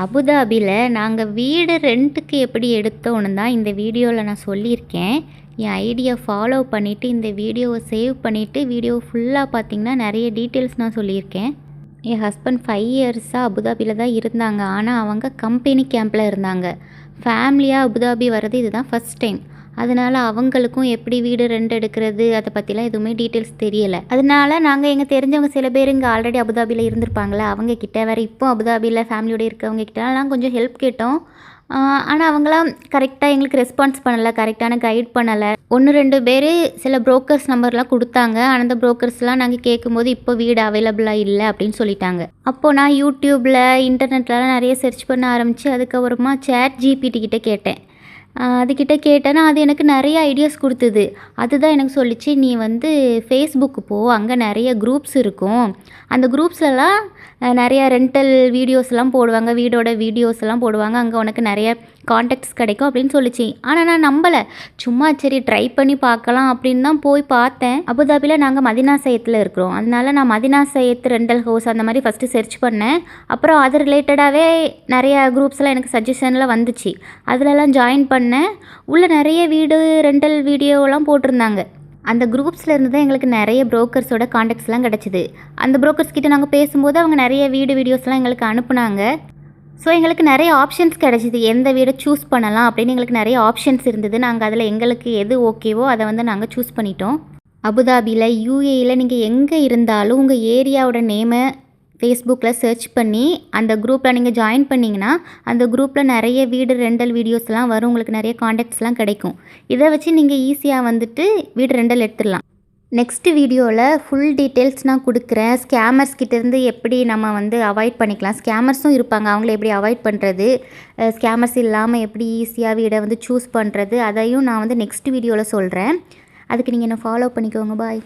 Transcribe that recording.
அபுதாபியில் நாங்கள் வீடு ரெண்ட்டுக்கு எப்படி எடுத்தோன்னு தான் இந்த வீடியோவில் நான் சொல்லியிருக்கேன். என் ஐடியா ஃபாலோ பண்ணிவிட்டு இந்த வீடியோவை சேவ் பண்ணிவிட்டு வீடியோ ஃபுல்லாக பார்த்திங்கன்னா நிறைய டீட்டெயில்ஸ் நான் சொல்லியிருக்கேன். என் ஹஸ்பண்ட் 5 இயர்ஸாக அபுதாபியில் தான் இருந்தாங்க. ஆனால் அவங்க கம்பெனி கேம்பில் இருந்தாங்க. ஃபேமிலியாக அபுதாபி வர்றது இதுதான் ஃபஸ்ட் டைம். அதனால் அவங்களுக்கும் எப்படி வீடு ரெண்ட் எடுக்கிறது அதை பற்றிலாம் எதுவுமே டீட்டெயில்ஸ் தெரியலை. அதனால நாங்கள் எங்கள் தெரிஞ்சவங்க சில பேர் இங்கே ஆல்ரெடி அபுதாபியில் இருந்திருப்பாங்களே அவங்கக்கிட்ட வேறு இப்போ அபுதாபியில் ஃபேமிலியோடு இருக்கவங்க கிட்டலாம் கொஞ்சம் ஹெல்ப் கேட்டோம். ஆனால் அவங்களாம் கரெக்டாக எங்களுக்கு ரெஸ்பான்ஸ் பண்ணலை, கரெக்டான கைட் பண்ணலை. 1-2 பேர் சில புரோக்கர்ஸ் நம்பர்லாம் கொடுத்தாங்க. ஆனால் அந்த புரோக்கர்ஸ்லாம் நாங்கள் கேட்கும்போது இப்போ வீடு அவைலபிளாக இல்லை அப்படின்னு சொல்லிட்டாங்க. அப்போது நான் யூடியூப்பில் இன்டர்நெட்லலாம் நிறைய சர்ச் பண்ண ஆரம்பித்து அதுக்கப்புறமா ChatGPT கிட்டே கேட்டேன். அதுக்கிட்ட கேட்டேன்னா அது எனக்கு நிறைய ஐடியாஸ் கொடுத்தது. அதுதான் எனக்கு சொல்லிச்சு, நீ வந்து ஃபேஸ்புக்கு போ, அங்கே நிறைய குரூப்ஸ் இருக்கும். அந்த குரூப்ஸ்லலாம் நிறையா ரெண்டல் வீடியோஸ்லாம் போடுவாங்க, வீடோட வீடியோஸ்லாம் போடுவாங்க. அங்கே உனக்கு நிறைய கான்டாக்ட்ஸ் கிடைக்கும் அப்படின்னு சொல்லிச்சு. ஆனால் நான் நம்பலை. சும்மா சரி ட்ரை பண்ணி பார்க்கலாம் அப்படின்னு தான் போய் பார்த்தேன். அபுதாபியில் நாங்கள் மதினா சையத்தில் இருக்கிறோம். அதனால நான் மதினா சையத் ரெண்டல் ஹவுஸ் அந்த மாதிரி ஃபஸ்ட்டு சர்ச் பண்ணேன். அப்புறம் அது ரிலேட்டடாகவே நிறையா குரூப்ஸ்லாம் எனக்கு சஜஷனில் வந்துச்சு. அதிலலாம் ஜாயின் பண்ணேன். உள்ளே நிறைய வீடு ரெண்டல் வீடியோலாம் போட்டிருந்தாங்க. அந்த குரூப்ஸில் இருந்து தான் எங்களுக்கு நிறைய புரோக்கர்ஸோட கான்டாக்ட்ஸ்லாம் கிடச்சிது. அந்த புரோக்கர்ஸ் கிட்ட நாங்கள் பேசும்போது அவங்க நிறைய வீடியோஸ்லாம் எங்களுக்கு அனுப்புனாங்க. ஸோ எங்களுக்கு நிறைய ஆப்ஷன்ஸ் கிடச்சிது, எந்த வீடை சூஸ் பண்ணலாம் அப்படின்னு எங்களுக்கு நிறைய ஆப்ஷன்ஸ் இருந்தது. நாங்கள் அதில் எங்களுக்கு எது ஓகேவோ அதை வந்து நாங்கள் சூஸ் பண்ணிட்டோம். அபுதாபியில் UAEயில் நீங்கள் எங்கே இருந்தாலும் உங்கள் ஏரியாவோட நேமை ஃபேஸ்புக்கில் சர்ச் பண்ணி அந்த குரூப்பில் நீங்கள் ஜாயின் பண்ணிங்கன்னா அந்த குரூப்பில் நிறைய வீடு ரெண்டல் வீடியோஸ்லாம் வரும். உங்களுக்கு நிறைய கான்டாக்ட்ஸ்லாம் கிடைக்கும். இதை வச்சு நீங்கள் ஈஸியாக வந்துட்டு வீடு ரெண்டல் எடுத்துடலாம். நெக்ஸ்ட் வீடியோவில் ஃபுல் டீட்டெயில்ஸ் நான் கொடுக்குறேன். ஸ்கேமர்ஸ் கிட்டேருந்து எப்படி நம்ம வந்து அவாய்ட் பண்ணிக்கலாம், ஸ்கேமர்ஸும் இருப்பாங்க அவங்கள எப்படி அவாய்ட் பண்ணுறது, ஸ்கேமர்ஸ் இல்லாமல் எப்படி ஈஸியாக வீடை வந்து சூஸ் பண்ணுறது, அதையும் நான் வந்து நெக்ஸ்ட் வீடியோவில் சொல்கிறேன். அதுக்கு நீங்கள் என்ன ஃபாலோ பண்ணிக்கோங்க. பாய்.